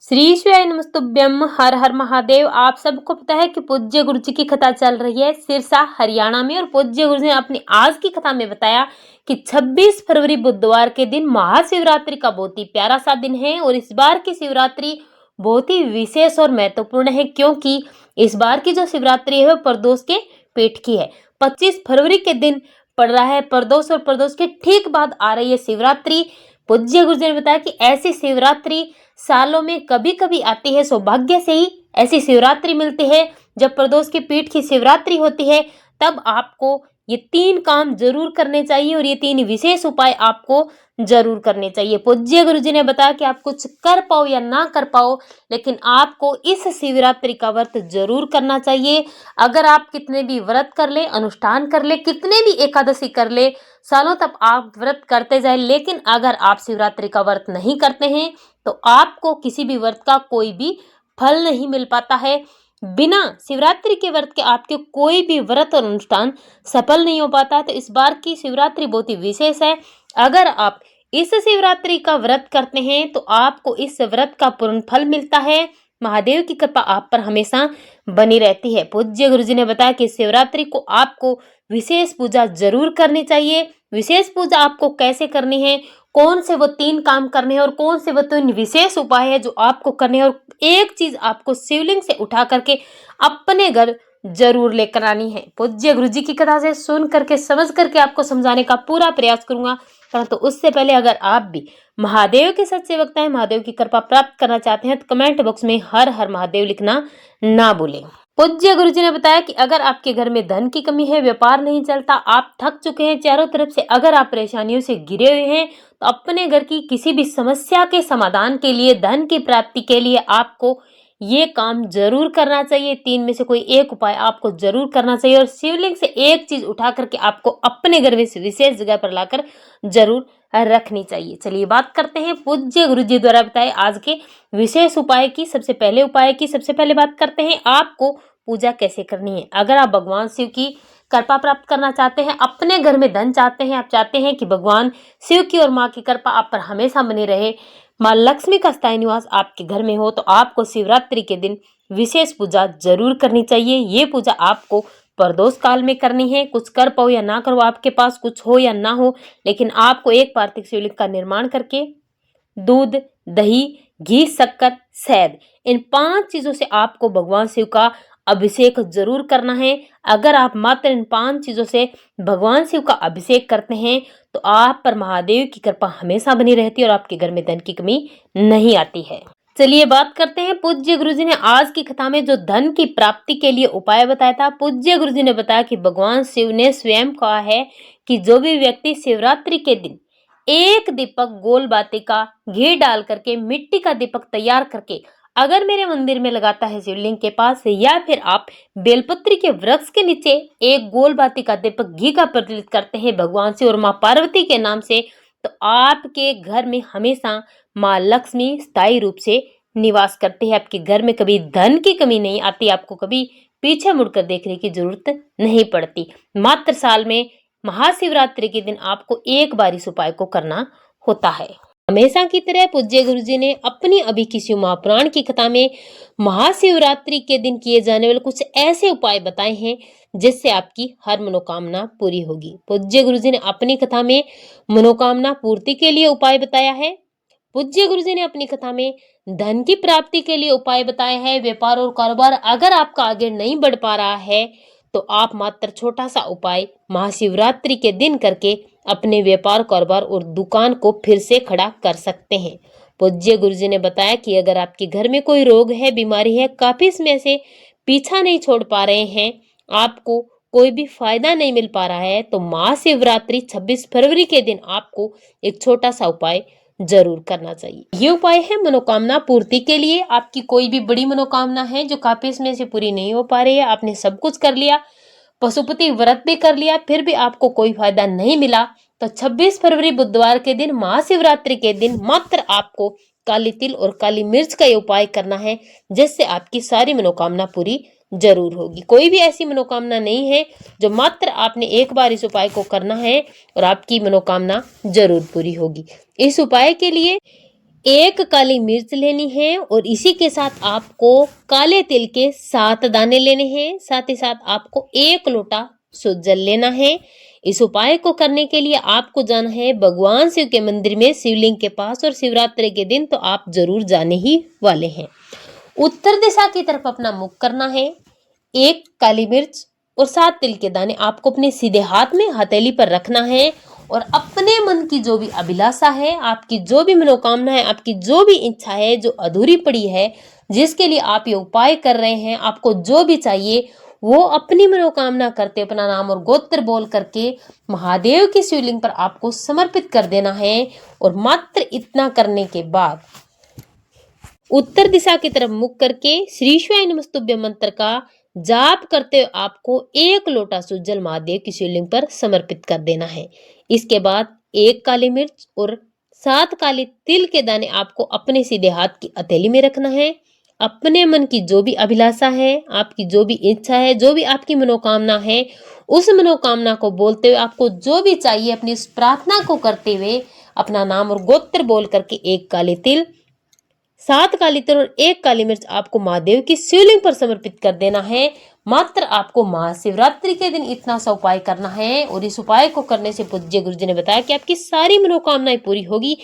श्री शिवाय नमस्तुभ्यम। हर हर महादेव। आप सबको पता है कि पूज्य गुरु जी की कथा चल रही है सिरसा हरियाणा में, और पूज्य गुरु जी ने अपनी आज की कथा में बताया कि 26 फरवरी बुधवार के दिन महाशिवरात्रि का बहुत ही प्यारा सा दिन है। और इस बार की शिवरात्रि बहुत ही विशेष और महत्वपूर्ण है, क्योंकि इस बार की जो शिवरात्रि है वो प्रदोष के पीठ की है। 25 फरवरी के दिन पड़ रहा है प्रदोष, और प्रदोष के ठीक बाद आ रही है शिवरात्रि। पूज्य गुरु जी ने बताया कि ऐसी शिवरात्रि सालों में कभी कभी आती है। सौभाग्य से ही ऐसी शिवरात्रि मिलती है जब प्रदोष की पीठ की शिवरात्रि होती है। तब आपको ये 3 काम जरूर करने चाहिए, और ये 3 विशेष उपाय आपको जरूर करने चाहिए। पूज्य गुरु जी ने बताया कि आप कुछ कर पाओ या ना कर पाओ, लेकिन आपको इस शिवरात्रि का व्रत जरूर करना चाहिए। अगर आप कितने भी व्रत कर ले, अनुष्ठान कर ले, कितने भी एकादशी कर ले, सालों तक आप व्रत करते जाए, लेकिन अगर आप शिवरात्रि का व्रत नहीं करते हैं तो आपको किसी भी व्रत का कोई भी फल नहीं मिल पाता है। बिना शिवरात्रि के व्रत के आपके कोई भी व्रत और अनुष्ठान सफल नहीं हो पाता है। तो इस बार की शिवरात्रि बहुत ही विशेष है। अगर आप इस शिवरात्रि का व्रत करते हैं तो आपको इस व्रत का पूर्ण फल मिलता है। महादेव की कृपा आप पर हमेशा बनी रहती है। पूज्य गुरु जी ने बताया कि शिवरात्रि को आपको विशेष पूजा जरूर करनी चाहिए। विशेष पूजा आपको कैसे करनी है, कौन से वो 3 काम करने हैं, और कौन से वो 3 विशेष उपाय है जो आपको करने हैं, और एक चीज आपको शिवलिंग से उठा करके अपने घर जरूर लेकर आनी है। पूज्य गुरु जी की कथा से सुन करके समझ करके आपको समझाने का पूरा प्रयास करूंगा, परंतु उससे पहले अगर आप भी महादेव के सच्चे भक्त हैं, महादेव की कृपा प्राप्त करना चाहते हैं, तो कमेंट बॉक्स में हर हर महादेव लिखना ना भूलें। पूज्य गुरु जी ने बताया कि अगर आपके घर में धन की कमी है, व्यापार नहीं चलता, आप थक चुके हैं चारों तरफ से, अगर आप परेशानियों से घिरे हुए हैं, तो अपने घर की किसी भी समस्या के समाधान के लिए, धन की प्राप्ति के लिए आपको ये काम जरूर करना चाहिए। 3 में से कोई एक उपाय आपको जरूर करना चाहिए, और शिवलिंग से एक चीज उठा करके आपको अपने घर में विशेष जगह पर लाकर जरूर रखनी चाहिए। चलिए बात करते हैं पूज्य गुरु जी द्वारा बताए आज के विशेष उपाय की। सबसे पहले बात करते हैं आपको पूजा कैसे करनी है। अगर आप भगवान शिव की कृपा प्राप्त करना चाहते हैं, अपने घर में धन चाहते हैं, आप चाहते हैं कि भगवान शिव की और माँ की कृपा आप पर हमेशा बनी रहे, माँ लक्ष्मी का स्थायी निवास आपके घर में हो, तो आपको शिवरात्रि के दिन विशेष पूजा जरूर करनी चाहिए। ये पूजा आपको प्रदोष काल में करनी है। कुछ कर पाओ या ना करो, आपके पास कुछ हो या ना हो, लेकिन आपको एक पार्थिव शिवलिंग का निर्माण करके दूध, दही, घी, शक्कर, शहद, इन 5 चीजों से आपको भगवान शिव का अभिषेक जरूर करना है। अगर आप मात्र इन 5 चीजों से भगवान शिव का अभिषेक करते हैं तो आप पर महादेव की कृपा हमेशा बनी रहती है, और आपके घर में धन की कमी नहीं आती है। चलिए बात करते हैं पूज्य गुरु जी ने आज की कथा में जो धन की प्राप्ति के लिए उपाय बताया था। पूज्य गुरु जी ने बताया कि भगवान शिव ने स्वयं कहा है कि जो भी व्यक्ति शिवरात्रि के दिन एक दीपक गोल बाती का घी डाल करके, मिट्टी का दीपक तैयार करके अगर मेरे मंदिर में लगाता है शिवलिंग के पास, या फिर आप बेलपत्री के वृक्ष के नीचे एक गोल बाती का दीपक घी का प्रज्वलित करते हैं भगवान शिव और माँ पार्वती के नाम से, तो आपके घर में हमेशा माँ लक्ष्मी स्थायी रूप से निवास करती है। आपके घर में कभी धन की कमी नहीं आती, आपको कभी पीछे मुड़कर देखने की जरूरत नहीं पड़ती। मात्र साल में महाशिवरात्रि के दिन आपको एक बार इस उपाय को करना होता है। हमेशा की तरह पूज्य गुरु जी ने अपनी अभी की शिव महापुराण की कथा में महाशिवरात्रि के दिन किए जाने वाले कुछ ऐसे उपाय बताए हैं जिससे आपकी हर मनोकामना पूरी होगी। पूज्य गुरु जी ने अपनी कथा में मनोकामना पूर्ति के लिए उपाय बताया है। पूज्य गुरु जी ने अपनी कथा में धन की प्राप्ति के लिए उपाय बताया है। व्यापार और कारोबार अगर आपका आगे नहीं बढ़ पा रहा है तो आप मात्र छोटा सा उपाय महाशिवरात्रि के दिन करके अपने व्यापार, कारोबार और दुकान को फिर से खड़ा कर सकते हैं। पूज्य गुरु जी ने बताया कि अगर आपके घर में कोई रोग है, बीमारी है, काफी समय से पीछा नहीं छोड़ पा रहे हैं, आपको कोई भी फायदा नहीं मिल पा रहा है, तो महाशिवरात्रि 26 फरवरी के दिन आपको एक छोटा सा उपाय जरूर करना चाहिए। ये उपाय है मनोकामना पूर्ति के लिए। आपकी कोई भी बड़ी मनोकामना है जो काफी समय से पूरी नहीं हो पा रही है, आपने सब कुछ कर लिया, पशुपति व्रत भी कर लिया, फिर भी आपको कोई फायदा नहीं मिला, तो 26 फरवरी बुधवार के दिन महाशिवरात्रि के दिन मात्र आपको काली तिल और काली मिर्च का ये उपाय करना है, जिससे आपकी सारी मनोकामना पूरी जरूर होगी। कोई भी ऐसी मनोकामना नहीं है जो मात्र आपने एक बार इस उपाय को करना है और आपकी मनोकामना जरूर पूरी होगी। इस उपाय के लिए 1 काली मिर्च लेनी है और इसी के साथ आपको काले तिल के 7 दाने लेने हैं। साथ ही साथ आपको 1 लोटा शुद्ध जल लेना है। इस उपाय को करने के लिए आपको जाना है भगवान शिव के मंदिर में शिवलिंग के पास, और शिवरात्रि के दिन तो आप जरूर जाने ही वाले हैं। उत्तर दिशा की तरफ अपना मुख करना है। 1 काली मिर्च और 7 तिल के दाने आपको अपने सीधे हाथ में हथेली पर रखना है और अपने मन की जो भी अभिलाषा है, आपकी जो भी मनोकामना है, आपकी जो भी इच्छा है जो अधूरी पड़ी है, जिसके लिए आप ये उपाय कर रहे हैं, आपको जो भी चाहिए वो अपनी मनोकामना करते अपना नाम और गोत्र बोल करके महादेव की शिवलिंग पर आपको समर्पित कर देना है। और मात्र इतना करने के बाद उत्तर दिशा की तरफ मुख करके श्री शिवाय नमस्तुभ्यं मंत्र का जाप करते हुए आपको 1 लोटा शुद्ध जल महादेव की शिवलिंग पर समर्पित कर देना है। इसके बाद 1 काली मिर्च और 7 काले तिल के दाने आपको अपने सीधे हाथ की हथेली में रखना है। अपने मन की जो भी अभिलाषा है, आपकी जो भी इच्छा है, जो भी आपकी मनोकामना है, उस मनोकामना को बोलते हुए आपको जो भी चाहिए अपनी इस प्रार्थना को करते हुए अपना नाम और गोत्र बोल करके 1 काले तिल, 7 काली तिल और 1 काली मिर्च आपको महादेव की शिवलिंग पर समर्पित कर देना है। मात्र आपको महाशिवरात्रि के दिन इतना सा उपाय करना है और इस उपाय को करने से पूज्य गुरु जी ने बताया कि आपकी सारी मनोकामनाएं पूरी होगी।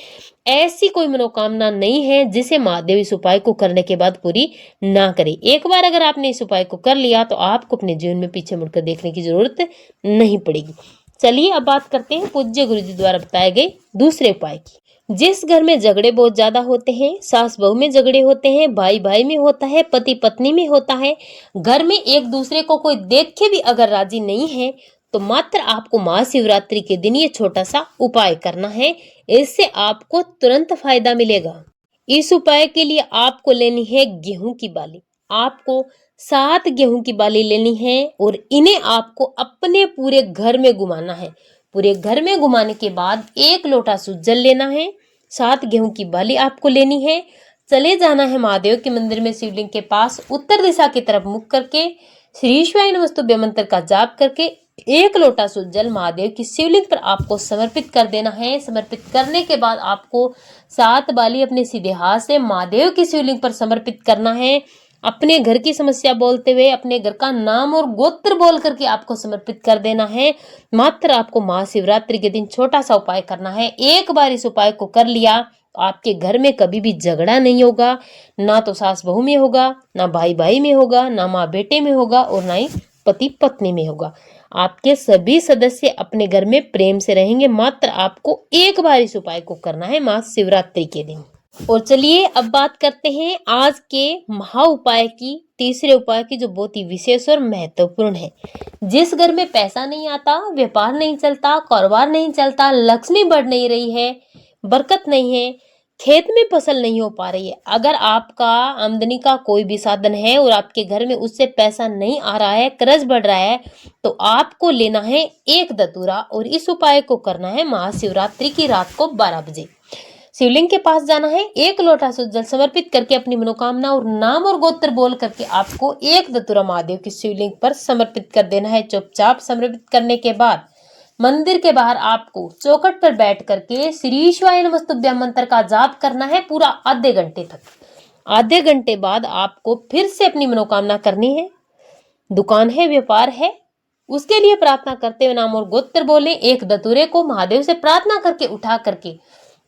ऐसी कोई मनोकामना नहीं है जिसे महादेव इस उपाय को करने के बाद पूरी ना करे। एक बार अगर आपने इस उपाय को कर लिया तो आपको अपने जीवन में पीछे मुड़कर देखने की जरूरत नहीं पड़ेगी। चलिए अब बात करते हैं पूज्य गुरु जी द्वारा बताए गए दूसरे उपाय की। जिस घर में झगड़े बहुत ज्यादा होते हैं, सास बहू में झगड़े होते हैं, भाई भाई में होता है, पति पत्नी में होता है, घर में एक दूसरे को कोई देख के भी अगर राजी नहीं है, तो मात्र आपको महाशिवरात्रि के दिन ये छोटा सा उपाय करना है। इससे आपको तुरंत फायदा मिलेगा। इस उपाय के लिए आपको लेनी है गेहूं की बाली। आपको 7 गेहूं की बाली लेनी है और इन्हें आपको अपने पूरे घर में घुमाना है। पूरे घर में घुमाने के बाद 1 लोटा शुद्ध जल लेना है। 7 गेहूं की बाली आपको लेनी है। चले जाना है महादेव के मंदिर में शिवलिंग के पास, उत्तर दिशा की तरफ मुख करके श्री शिवाय नमस्तुभ्यं मंत्र का जाप करके 1 लोटा शुद्ध जल महादेव की शिवलिंग पर आपको समर्पित कर देना है। समर्पित करने के बाद आपको 7 बाली अपने सीधे हाथ से महादेव की शिवलिंग पर समर्पित करना है। अपने घर की समस्या बोलते हुए अपने घर का नाम और गोत्र बोल करके आपको समर्पित कर देना है। मात्र आपको महाशिवरात्रि के दिन छोटा सा उपाय करना है। एक बार इस उपाय को कर लिया तो आपके घर में कभी भी झगड़ा नहीं होगा, ना तो सास बहू में होगा, ना भाई भाई में होगा, ना माँ बेटे में होगा और ना ही पति पत्नी में होगा। आपके सभी सदस्य अपने घर में प्रेम से रहेंगे। मात्र आपको एक बार इस उपाय को करना है महाशिवरात्रि के दिन। और चलिए अब बात करते हैं आज के महा उपाय की, तीसरे उपाय की, जो बहुत ही विशेष और महत्वपूर्ण है। जिस घर में पैसा नहीं आता, व्यापार नहीं चलता, कारोबार नहीं चलता, लक्ष्मी बढ़ नहीं रही है, बरकत नहीं है, खेत में फसल नहीं हो पा रही है, अगर आपका आमदनी का कोई भी साधन है और आपके घर में उससे पैसा नहीं आ रहा है, कर्ज बढ़ रहा है, तो आपको लेना है 1 धतूरा और इस उपाय को करना है महाशिवरात्रि की रात को 12 बजे। शिवलिंग के पास जाना है, 1 लोटा शुद्ध जल समर्पित करके अपनी मनोकामना और नाम और गोत्र बोल करके आपको 1 धतूरा महादेव की शिवलिंग पर समर्पित कर देना है। चुपचाप समर्पित करने के बाद मंदिर के बाहर आपको चौखट पर बैठ करके श्री शिवाय नमस्तुभ्यं मंत्र का जाप करना है पूरा आधे घंटे तक। आधे घंटे बाद आपको फिर से अपनी मनोकामना करनी है। दुकान है, व्यापार है, उसके लिए प्रार्थना करते हुए नाम और गोत्र बोले। 1 धतूरे को महादेव से प्रार्थना करके उठा करके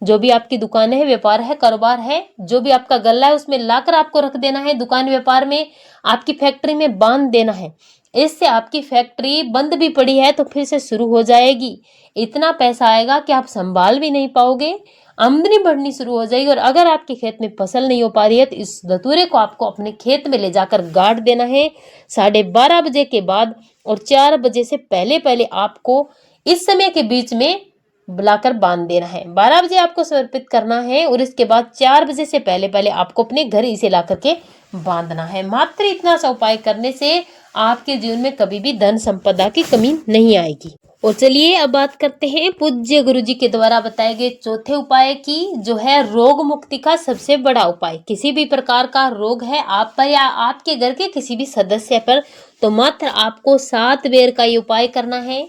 जो भी आपकी दुकान है, व्यापार है, कारोबार है, जो भी आपका गल्ला है उसमें लाकर आपको रख देना है। दुकान व्यापार में, आपकी फैक्ट्री में बांध देना है। इससे आपकी फैक्ट्री बंद भी पड़ी है तो फिर से शुरू हो जाएगी। इतना पैसा आएगा कि आप संभाल भी नहीं पाओगे, आमदनी बढ़नी शुरू हो जाएगी। और अगर आपके खेत में फसल नहीं हो पा रही है तो इस धतूरे को आपको अपने खेत में ले जाकर गाड़ देना है 12:30 बजे के बाद और 4 बजे से पहले पहले आपको इस समय के बीच में बुलाकर बांध देना है। 12 बजे आपको समर्पित करना है और इसके बाद 4 बजे से पहले पहले आपको अपने घर इसे ला करके बांधना है। मात्र इतना सा उपाय करने से आपके जीवन में कभी भी धन संपदा की कमी नहीं आएगी। और चलिए अब बात करते हैं पूज्य गुरु जी के द्वारा बताए गए चौथे उपाय की, जो है रोग मुक्ति का सबसे बड़ा उपाय। किसी भी प्रकार का रोग है आप पर या आपके घर के किसी भी सदस्य पर, तो मात्र आपको 7 बेर का ये उपाय करना है।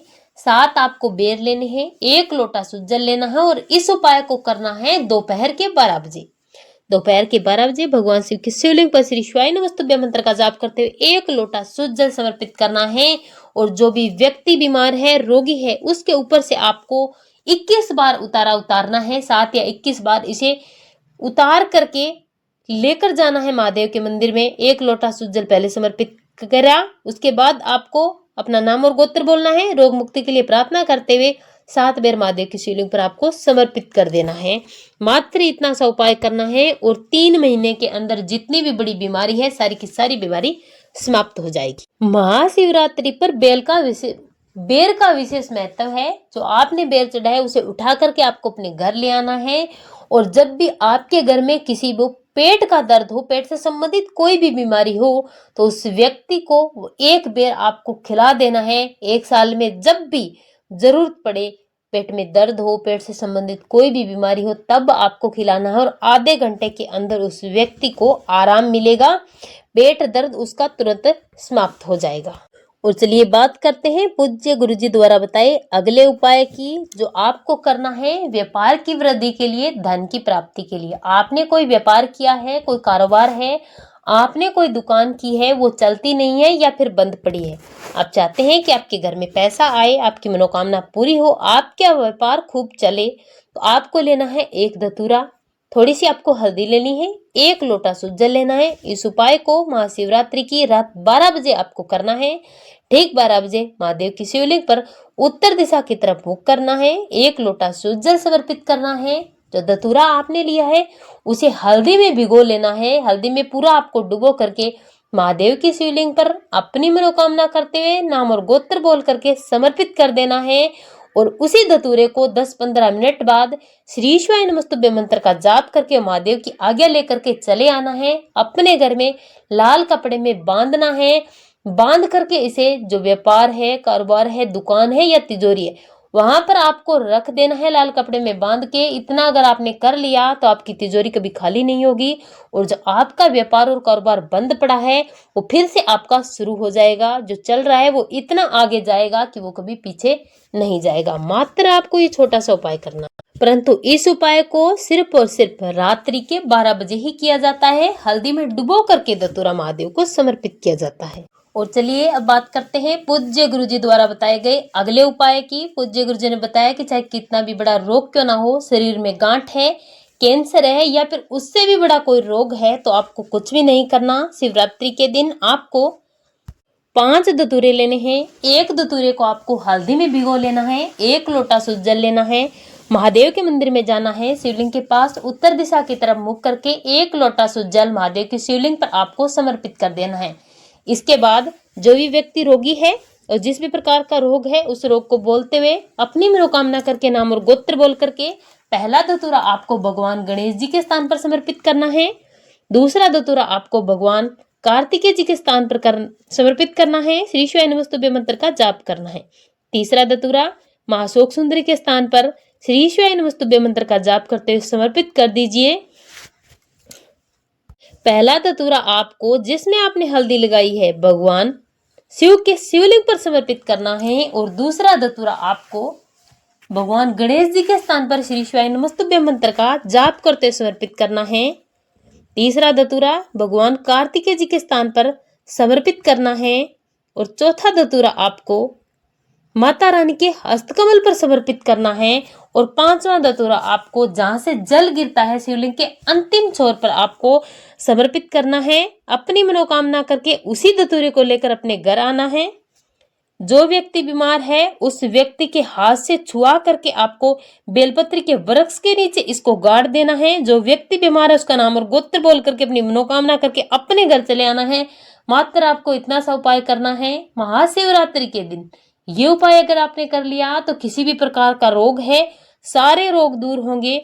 7 आपको बेर लेने हैं, 1 लोटा सूजल लेना है और इस उपाय को करना है दोपहर के 12 बजे। दोपहर के 12 बजे भगवान शिव के शिवलिंग पर श्री शिवाय नमस्तुभ्यं मंत्र का जाप करते हुए 1 लोटा शुद्ध जल समर्पित करना है और जो भी व्यक्ति बीमार है, रोगी है, उसके ऊपर से आपको 21 बार उतारना है। 7 या 21 बार इसे उतार करके लेकर जाना है महादेव के मंदिर में। 1 लोटा शुद्ध जल पहले समर्पित करा, उसके बाद आपको अपना नाम और गोत्र बोलना है, रोग मुक्ति के लिए प्रार्थना करते हुए 7 बार महादेव की शिवलिंग पर आपको समर्पित कर देना है। मात्र इतना सा उपाय करना है और 3 महीने के अंदर जितनी भी बड़ी बीमारी है, सारी की सारी बीमारी समाप्त हो जाएगी। महाशिवरात्रि पर बेर का विशेष महत्व है। जो आपने बेर चढ़ाया उसे उठा करके आपको अपने घर ले आना है और जब भी आपके घर में किसी को पेट का दर्द हो, पेट से संबंधित कोई भी बीमारी हो, तो उस व्यक्ति को 1 बेर आपको खिला देना है। 1 साल में जब भी जरूरत पड़े, पेट में दर्द हो, पेट से संबंधित कोई भी बीमारी हो, तब आपको खिलाना है और आधे घंटे के अंदर उस व्यक्ति को आराम मिलेगा, पेट दर्द उसका तुरंत समाप्त हो जाएगा। और चलिए बात करते हैं पूज्य गुरुजी द्वारा बताए अगले उपाय की, जो आपको करना है व्यापार की वृद्धि के लिए, धन की प्राप्ति के लिए। आपने कोई व्यापार किया है, कोई कारोबार है, आपने कोई दुकान की है, वो चलती नहीं है या फिर बंद पड़ी है, आप चाहते हैं कि आपके घर में पैसा आए, आपकी मनोकामना पूरी हो, आपका व्यापार खूब चले, तो आपको लेना है 1 धतूरा, थोड़ी सी आपको हल्दी लेनी है, 1 लोटा शुद्ध जल लेना है। इस उपाय को महाशिवरात्रि की रात 12 बजे आपको करना है। ठीक 12 बजे महादेव की शिवलिंग पर उत्तर दिशा की तरफ मुख करना है, 1 लोटा शुद्ध जल समर्पित करना है। जो धतूरा आपने लिया है उसे हल्दी में भिगो लेना है, हल्दी में पूरा आपको डुबो करके महादेव की शिवलिंग पर अपनी मनोकामना करते हुए नाम और गोत्र बोल करके समर्पित कर देना है और उसी धतूरे को 10-15 मिनट बाद श्री शिवाय नमस्तुभ्यं मंत्र का जाप करके महादेव की आज्ञा लेकर के चले आना है। अपने घर में लाल कपड़े में बांधना है, बांध करके इसे जो व्यापार है, कारोबार है, दुकान है या तिजोरी है, वहां पर आपको रख देना है लाल कपड़े में बांध के। इतना अगर आपने कर लिया तो आपकी तिजोरी कभी खाली नहीं होगी और जो आपका व्यापार और कारोबार बंद पड़ा है वो फिर से आपका शुरू हो जाएगा। जो चल रहा है वो इतना आगे जाएगा कि वो कभी पीछे नहीं जाएगा। मात्र आपको ये छोटा सा उपाय करना, परंतु इस उपाय को सिर्फ और सिर्फ रात्रि के 12 बजे ही किया जाता है। हल्दी में डुबो करके धतूरा महादेव को समर्पित किया जाता है। और चलिए अब बात करते हैं पूज्य गुरुजी द्वारा बताए गए अगले उपाय की। पूज्य गुरुजी ने बताया कि चाहे कितना भी बड़ा रोग क्यों ना हो, शरीर में गांठ है, कैंसर है या फिर उससे भी बड़ा कोई रोग है, तो आपको कुछ भी नहीं करना। शिवरात्रि के दिन आपको 5 धतूरे लेने हैं। 1 धतूरे को आपको हल्दी में भिगो लेना है, 1 लोटा शुद्ध जल लेना है, महादेव के मंदिर में जाना है, शिवलिंग के पास उत्तर दिशा की तरफ मुख करके 1 लोटा शुद्ध जल महादेव की शिवलिंग पर आपको समर्पित कर देना है। इसके बाद जो भी व्यक्ति रोगी है और जिस भी प्रकार का रोग है उस रोग को बोलते हुए अपनी मनोकामना करके नाम और गोत्र बोल करके पहला धतूरा आपको भगवान गणेश जी के स्थान पर समर्पित करना है, दूसरा धतूरा आपको भगवान कार्तिकेय जी के स्थान पर समर्पित करना है, श्री शिवाय नमस्तुभ्यं मंत्र का जाप करना है, तीसरा धतूरा महाशोक सुंदरी के स्थान पर श्री शिवाय नमस्तुभ्यं मंत्र का जाप करते हुए समर्पित कर दीजिए। पहला धतूरा आपको जिसमें आपने हल्दी लगाई है भगवान शिव के शिवलिंग पर समर्पित करना है और दूसरा धतूरा आपको भगवान गणेश जी के स्थान पर श्री शिवाय नमस्तुभ्यं मंत्र का जाप करते समर्पित करना है। तीसरा धतूरा भगवान कार्तिकेय जी के स्थान पर समर्पित करना है और चौथा धतूरा आपको माता रानी के हस्तकमल पर समर्पित करना है और 5वां धतूरा आपको जहां से जल गिरता है शिवलिंग के अंतिम छोर पर आपको समर्पित करना है। अपनी मनोकामना करके उसी धतूरे को लेकर अपने घर आना है। जो व्यक्ति बीमार है उस व्यक्ति के हाथ से छुआ करके आपको बेलपत्री के वृक्ष के नीचे इसको गाड़ देना है। जो व्यक्ति बीमार है उसका नाम और गोत्र बोल करके अपनी मनोकामना करके अपने घर चले आना है। मात्र आपको इतना सा उपाय करना है। महाशिवरात्रि के दिन ये उपाय अगर आपने कर लिया तो किसी भी प्रकार का रोग है सारे रोग दूर होंगे।